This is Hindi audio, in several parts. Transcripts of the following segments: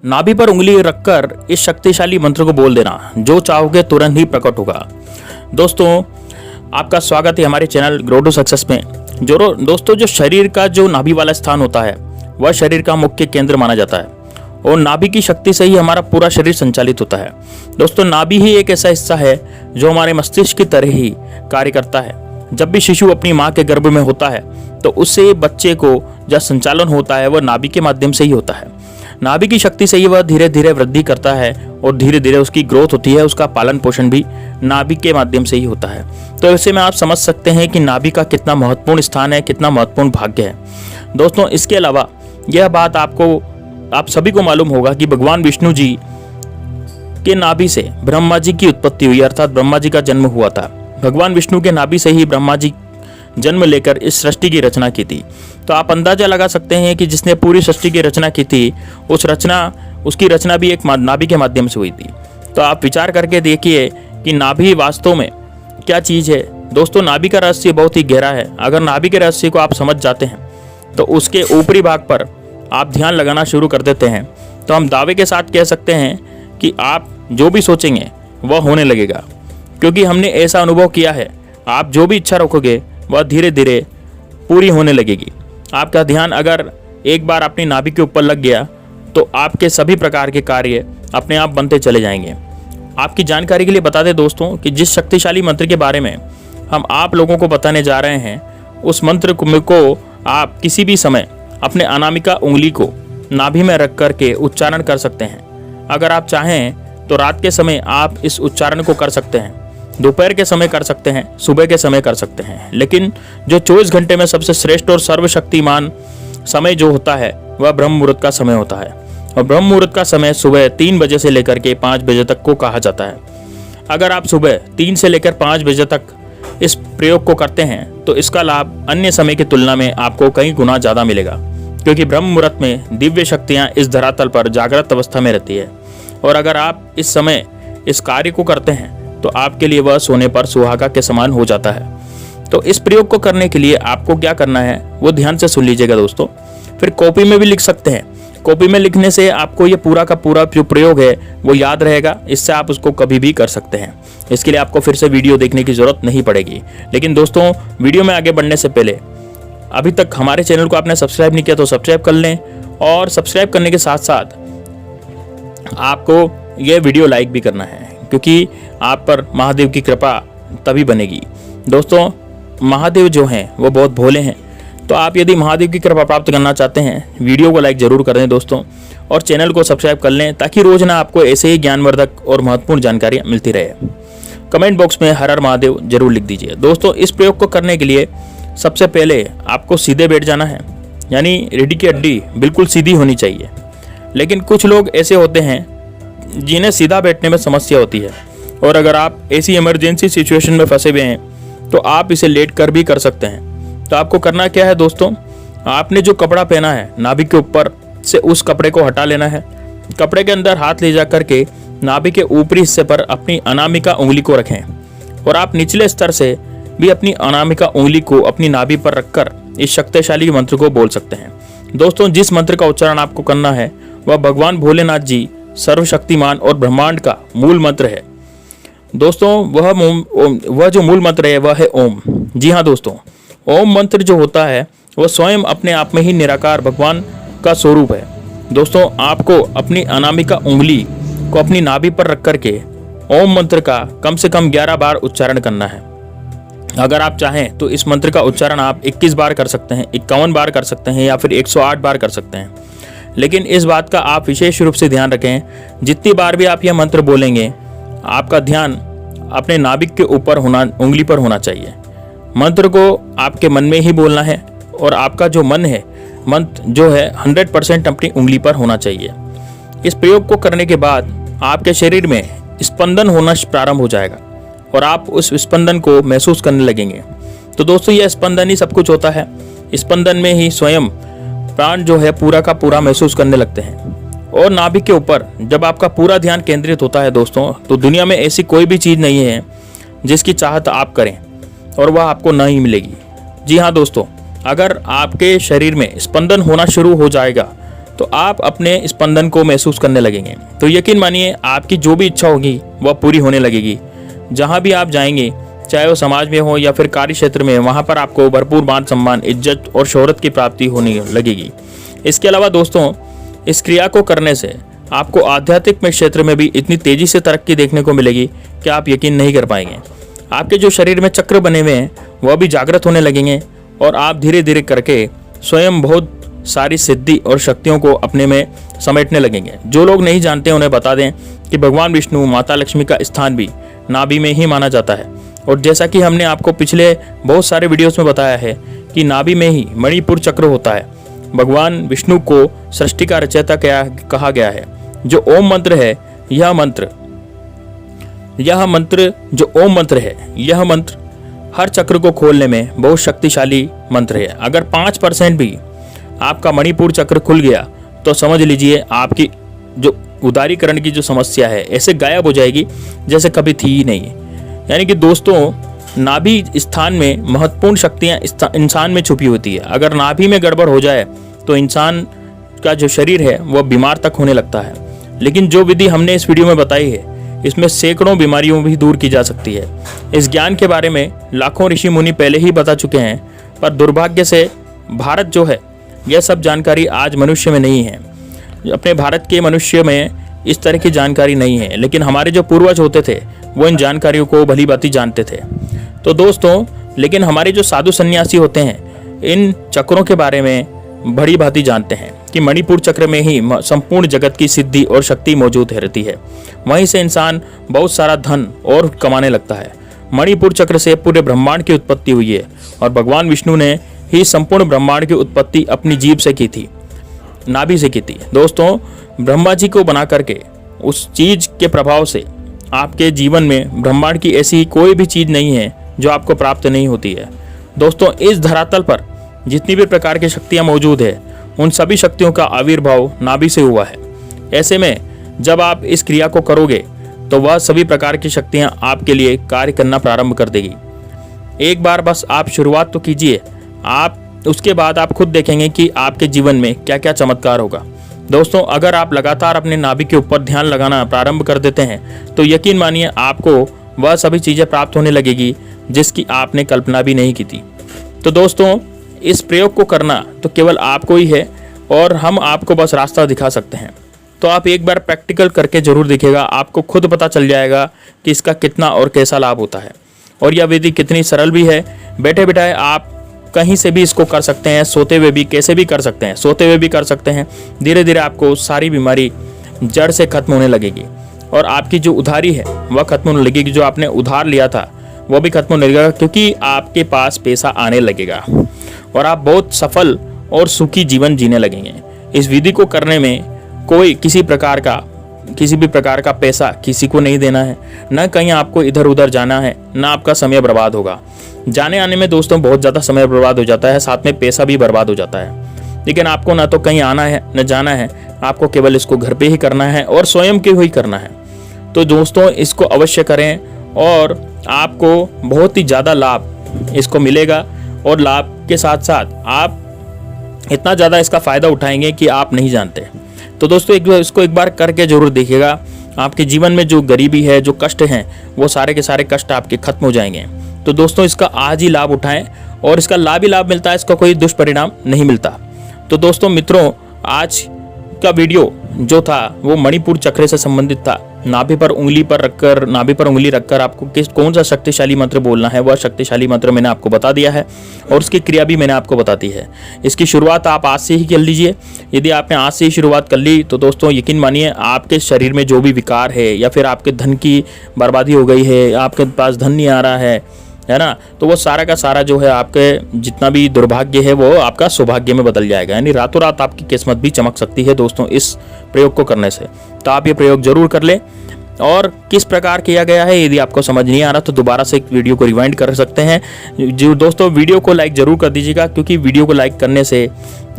नाभि पर उंगली रखकर इस शक्तिशाली मंत्र को बोल देना, जो चाहोगे तुरंत ही प्रकट होगा। दोस्तों, आपका स्वागत है हमारे चैनल ग्रो टू सक्सेस में। दोस्तों, जो शरीर का जो नाभि वाला स्थान होता है वह शरीर का मुख्य केंद्र माना जाता है और नाभि की शक्ति से ही हमारा पूरा शरीर संचालित होता है। दोस्तों, नाभि ही एक ऐसा हिस्सा है जो हमारे मस्तिष्क की तरह ही कार्य करता है। जब भी शिशु अपनी माँ के गर्भ में होता है तो उससे बच्चे को जो संचालन होता है वह नाभि के माध्यम से ही होता है। नाभि की शक्ति से ही वह धीरे धीरे वृद्धि करता है और धीरे धीरे उसकी ग्रोथ होती है। उसका पालन पोषण भी नाभि के माध्यम से ही होता है। तो ऐसे में आप समझ सकते हैं कि नाभि का कितना महत्वपूर्ण स्थान है, कितना महत्वपूर्ण भाग्य है। दोस्तों, इसके अलावा यह बात आप सभी को मालूम होगा कि भगवान विष्णु जी के नाभि से ब्रह्मा जी की उत्पत्ति हुई, अर्थात ब्रह्मा जी का जन्म हुआ था। भगवान विष्णु के नाभि से ही ब्रह्मा जी जन्म लेकर इस सृष्टि की रचना की थी। तो आप अंदाजा लगा सकते हैं कि जिसने पूरी सृष्टि की रचना की थी उसकी रचना भी एक नाभि के माध्यम से हुई थी। तो आप विचार करके देखिए कि नाभि वास्तव में क्या चीज़ है। दोस्तों, नाभि का रहस्य बहुत ही गहरा है। अगर नाभि के रहस्य को आप समझ जाते हैं तो उसके ऊपरी भाग पर आप ध्यान लगाना शुरू कर देते हैं तो हम दावे के साथ कह सकते हैं कि आप जो भी सोचेंगे वह होने लगेगा, क्योंकि हमने ऐसा अनुभव किया है। आप जो भी इच्छा रखोगे वह धीरे धीरे पूरी होने लगेगी। आपका ध्यान अगर एक बार अपनी नाभि के ऊपर लग गया तो आपके सभी प्रकार के कार्य अपने आप बनते चले जाएंगे। आपकी जानकारी के लिए बता दें दोस्तों कि जिस शक्तिशाली मंत्र के बारे में हम आप लोगों को बताने जा रहे हैं, उस मंत्र को आप किसी भी समय अपने अनामिका उंगली को नाभि में रख करके उच्चारण कर सकते हैं। अगर आप चाहें तो रात के समय आप इस उच्चारण को कर सकते हैं, दोपहर के समय कर सकते हैं, सुबह के समय कर सकते हैं। लेकिन जो 24 घंटे में सबसे श्रेष्ठ और सर्वशक्तिमान समय जो होता है वह ब्रह्म मुहूर्त का समय होता है। और ब्रह्म मुहूर्त का समय सुबह 3 बजे से लेकर के 5 बजे तक को कहा जाता है। अगर आप सुबह 3 से लेकर 5 बजे तक इस प्रयोग को करते हैं तो इसका लाभ अन्य समय की तुलना में आपको कई गुना ज़्यादा मिलेगा, क्योंकि ब्रह्म मुहूर्त में दिव्य शक्तियाँ इस धरातल पर जागृत अवस्था में रहती है। और अगर आप इस समय इस कार्य को करते हैं तो आपके लिए वह सोने पर सुहागा के समान हो जाता है। तो इस प्रयोग को करने के लिए आपको क्या करना है वो ध्यान से सुन लीजिएगा दोस्तों। फिर कॉपी में भी लिख सकते हैं। कॉपी में लिखने से आपको ये पूरा का पूरा जो प्रयोग है वो याद रहेगा। इससे आप उसको कभी भी कर सकते हैं। इसके लिए आपको फिर से वीडियो देखने की जरूरत नहीं पड़ेगी। लेकिन दोस्तों, वीडियो में आगे बढ़ने से पहले अभी तक हमारे चैनल को आपने सब्सक्राइब नहीं किया तो सब्सक्राइब कर लें, और सब्सक्राइब करने के साथ साथ आपको यह वीडियो लाइक भी करना है, क्योंकि आप पर महादेव की कृपा तभी बनेगी। दोस्तों, महादेव जो हैं वो बहुत भोले हैं। तो आप यदि महादेव की कृपा प्राप्त करना चाहते हैं, वीडियो को लाइक जरूर करें दोस्तों, और चैनल को सब्सक्राइब कर लें, ताकि रोज ना आपको ऐसे ही ज्ञानवर्धक और महत्वपूर्ण जानकारियाँ मिलती रहे। कमेंट बॉक्स में हर हर महादेव जरूर लिख दीजिए। दोस्तों, इस प्रयोग को करने के लिए सबसे पहले आपको सीधे बैठ जाना है, यानी रीढ़ की हड्डी बिल्कुल सीधी होनी चाहिए। लेकिन कुछ लोग ऐसे होते हैं जिन्हें सीधा बैठने में समस्या होती है, और अगर आप ऐसी इमरजेंसी सिचुएशन में फंसे हुए हैं तो आप इसे लेट कर भी कर सकते हैं। तो आपको करना क्या है दोस्तों, आपने जो कपड़ा पहना है नाभि के ऊपर से उस कपड़े को हटा लेना है। कपड़े के अंदर हाथ ले जा करके नाभि के ऊपरी हिस्से पर अपनी अनामिका उंगली को रखें, और आप निचले स्तर से भी अपनी अनामिका उंगली को अपनी नाभि पर रखकर इस शक्तिशाली मंत्र को बोल सकते हैं। दोस्तों, जिस मंत्र का उच्चारण आपको करना है वह भगवान भोलेनाथ जी सर्वशक्तिमान और ब्रह्मांड का मूल मंत्र है। दोस्तों, वह जो मूल मंत्र है वह है ओम। जी हाँ दोस्तों, ओम मंत्र जो होता है वह स्वयं अपने आप में ही निराकार भगवान का स्वरूप है। दोस्तों, आपको अपनी अनामिका उंगली को अपनी नाभि पर रख करके ओम मंत्र का कम से कम 11 बार उच्चारण करना है। अगर आप चाहें तो इस मंत्र का उच्चारण आप 21 बार कर सकते हैं, 51 बार कर सकते हैं, या फिर 108 बार कर सकते हैं। लेकिन इस बात का आप विशेष रूप से ध्यान रखें, जितनी बार भी आप यह मंत्र बोलेंगे आपका ध्यान अपने नाभिक के ऊपर उंगली पर होना चाहिए। मंत्र को आपके मन में ही बोलना है, और आपका जो मन है मंत्र जो है 100% अपनी उंगली पर होना चाहिए। इस प्रयोग को करने के बाद आपके शरीर में स्पंदन होना प्रारंभ हो जाएगा, और आप उस स्पंदन को महसूस करने लगेंगे। तो दोस्तों, यह स्पंदन ही सब कुछ होता है। स्पंदन में ही स्वयं प्राण जो है पूरा का पूरा महसूस करने लगते हैं। और नाभि के ऊपर जब आपका पूरा ध्यान केंद्रित होता है दोस्तों, तो दुनिया में ऐसी कोई भी चीज़ नहीं है जिसकी चाहत आप करें और वह आपको नहीं मिलेगी। जी हाँ दोस्तों, अगर आपके शरीर में स्पंदन होना शुरू हो जाएगा तो आप अपने स्पंदन को महसूस करने लगेंगे। तो यकीन मानिए आपकी जो भी इच्छा होगी वह पूरी होने लगेगी। जहाँ भी आप जाएंगे, चाहे वो समाज में हो या फिर कार्य क्षेत्र में, वहाँ पर आपको भरपूर मान सम्मान, इज्जत और शोहरत की प्राप्ति होने लगेगी। इसके अलावा दोस्तों, इस क्रिया को करने से आपको आध्यात्मिक क्षेत्र में भी इतनी तेजी से तरक्की देखने को मिलेगी कि आप यकीन नहीं कर पाएंगे। आपके जो शरीर में चक्र बने हुए हैं वह भी जागृत होने लगेंगे और आप धीरे धीरे करके स्वयं बहुत सारी सिद्धि और शक्तियों को अपने में समेटने लगेंगे। जो लोग नहीं जानते उन्हें बता दें कि भगवान विष्णु, माता लक्ष्मी का स्थान भी नाभि में ही माना जाता है। और जैसा कि हमने आपको पिछले बहुत सारे वीडियोस में बताया है कि नाभि में ही मणिपुर चक्र होता है। भगवान विष्णु को सृष्टि का रचयिता कहा गया है। जो ओम मंत्र है, यह मंत्र जो ओम मंत्र है, यह मंत्र हर चक्र को खोलने में बहुत शक्तिशाली मंत्र है। अगर 5% भी आपका मणिपुर चक्र खुल गया तो समझ लीजिए आपकी जो उदारीकरण की जो समस्या है ऐसे गायब हो जाएगी जैसे कभी थी ही नहीं। यानी कि दोस्तों, नाभि स्थान में महत्वपूर्ण शक्तियां इंसान में छुपी होती है। अगर नाभि में गड़बड़ हो जाए तो इंसान का जो शरीर है वह बीमार तक होने लगता है। लेकिन जो विधि हमने इस वीडियो में बताई है, इसमें सैकड़ों बीमारियों भी दूर की जा सकती है। इस ज्ञान के बारे में लाखों ऋषि मुनि पहले ही बता चुके हैं, पर दुर्भाग्य से भारत जो है, यह सब जानकारी आज मनुष्य में नहीं है। अपने भारत के मनुष्य में इस तरह की जानकारी नहीं है। लेकिन हमारे जो पूर्वज होते थे वो इन जानकारियों को भली भांति जानते थे। तो दोस्तों, लेकिन हमारे जो साधु सन्यासी होते हैं इन चक्रों के बारे में बड़ी भांति जानते हैं कि मणिपुर चक्र में ही संपूर्ण जगत की सिद्धि और शक्ति मौजूद रहती है। वहीं से इंसान बहुत सारा धन और कमाने लगता है। मणिपुर चक्र से पूरे ब्रह्मांड की उत्पत्ति हुई है और भगवान विष्णु ने ही संपूर्ण ब्रह्मांड की उत्पत्ति अपनी जीभ से की थी, नाभि से की थी। दोस्तों, ब्रह्मा जी को बना करके उस चीज के प्रभाव से आपके जीवन में ब्रह्मांड की ऐसी कोई भी चीज नहीं है जो आपको प्राप्त नहीं होती है। दोस्तों, इस धरातल पर जितनी भी प्रकार की शक्तियां मौजूद है, उन सभी शक्तियों का आविर्भाव नाभि से हुआ है। ऐसे में जब आप इस क्रिया को करोगे तो वह सभी प्रकार की शक्तियां आपके लिए कार्य करना प्रारंभ कर देगी। एक बार बस आप शुरुआत तो कीजिए, उसके बाद आप खुद देखेंगे कि आपके जीवन में क्या क्या चमत्कार होगा। दोस्तों, अगर आप लगातार अपने नाभि के ऊपर ध्यान लगाना प्रारंभ कर देते हैं तो यकीन मानिए आपको वह सभी चीज़ें प्राप्त होने लगेगी जिसकी आपने कल्पना भी नहीं की थी। तो दोस्तों, इस प्रयोग को करना तो केवल आपको ही है और हम आपको बस रास्ता दिखा सकते हैं। तो आप एक बार प्रैक्टिकल करके जरूर देखिएगा, आपको खुद पता चल जाएगा कि इसका कितना और कैसा लाभ होता है। और यह विधि कितनी सरल भी है। बैठे बिठाए आप कहीं से भी इसको कर सकते हैं, सोते हुए भी कैसे भी कर सकते हैं, सोते हुए भी कर सकते हैं। धीरे धीरे आपको सारी बीमारी जड़ से खत्म होने लगेगी और आपकी जो उधारी है वह खत्म होने लगेगी। जो आपने उधार लिया था वह भी खत्म होने लगेगा, क्योंकि आपके पास पैसा आने लगेगा और आप बहुत सफल और सुखी जीवन जीने लगेंगे। इस विधि को करने में कोई किसी भी प्रकार का पैसा किसी को नहीं देना है, न कहीं आपको इधर उधर जाना है, न आपका समय बर्बाद होगा। जाने आने में दोस्तों बहुत ज़्यादा समय बर्बाद हो जाता है, साथ में पैसा भी बर्बाद हो जाता है। लेकिन आपको ना तो कहीं आना है न जाना है, आपको केवल इसको घर पे ही करना है और स्वयं के ही करना है। तो दोस्तों, इसको अवश्य करें और आपको बहुत ही ज़्यादा लाभ इसको मिलेगा और लाभ के साथ साथ आप इतना ज़्यादा इसका फ़ायदा उठाएंगे कि आप नहीं जानते। तो दोस्तों, इसको एक बार करके जरूर देखिएगा। आपके जीवन में जो गरीबी है, जो कष्ट हैं, वो सारे के सारे कष्ट आपके खत्म हो जाएंगे। तो दोस्तों, इसका आज ही लाभ उठाएं और इसका लाभ ही लाभ मिलता है, इसका कोई दुष्परिणाम नहीं मिलता। तो दोस्तों मित्रों, आज का वीडियो जो था वो मणिपुर चक्र से संबंधित था। नाभि पर उंगली रखकर आपको कौन सा शक्तिशाली मंत्र बोलना है, वह शक्तिशाली मंत्र मैंने आपको बता दिया है और उसकी क्रिया भी मैंने आपको बता दी है। इसकी शुरुआत आप आज से ही कर लीजिए। यदि आपने आज से ही शुरुआत कर ली तो दोस्तों यकीन मानिए आपके शरीर में जो भी विकार है या फिर आपके धन की बर्बादी हो गई है, आपके पास धन नहीं आ रहा है ना, तो वो सारा का सारा जो है आपके जितना भी दुर्भाग्य है वो आपका सौभाग्य में बदल जाएगा। यानी रातों रात आपकी किस्मत भी चमक सकती है दोस्तों इस प्रयोग को करने से। तो आप ये प्रयोग जरूर कर लें। और किस प्रकार किया गया है, यदि आपको समझ नहीं आ रहा तो दोबारा से एक वीडियो को रिवाइंड कर सकते हैं। जो दोस्तों वीडियो को लाइक जरूर कर दीजिएगा, क्योंकि वीडियो को लाइक करने से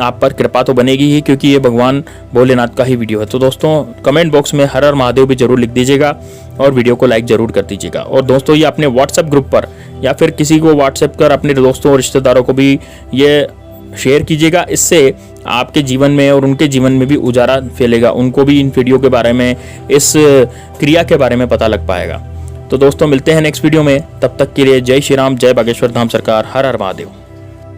आप पर कृपा तो बनेगी ही, क्योंकि ये भगवान भोलेनाथ का ही वीडियो है। तो दोस्तों कमेंट बॉक्स में हर हर महादेव भी जरूर लिख दीजिएगा और वीडियो को लाइक जरूर कर दीजिएगा। और दोस्तों ये अपने व्हाट्सएप ग्रुप पर या फिर किसी को व्हाट्सएप कर अपने दोस्तों और रिश्तेदारों को भी ये शेयर कीजिएगा, इससे आपके जीवन में और उनके जीवन में भी उजाला फैलेगा, उनको भी इन वीडियो के बारे में, इस क्रिया के बारे में पता लग पाएगा। तो दोस्तों मिलते हैं नेक्स्ट वीडियो में, तब तक के लिए जय श्री राम, जय बागेश्वर धाम सरकार, हर हर महादेव।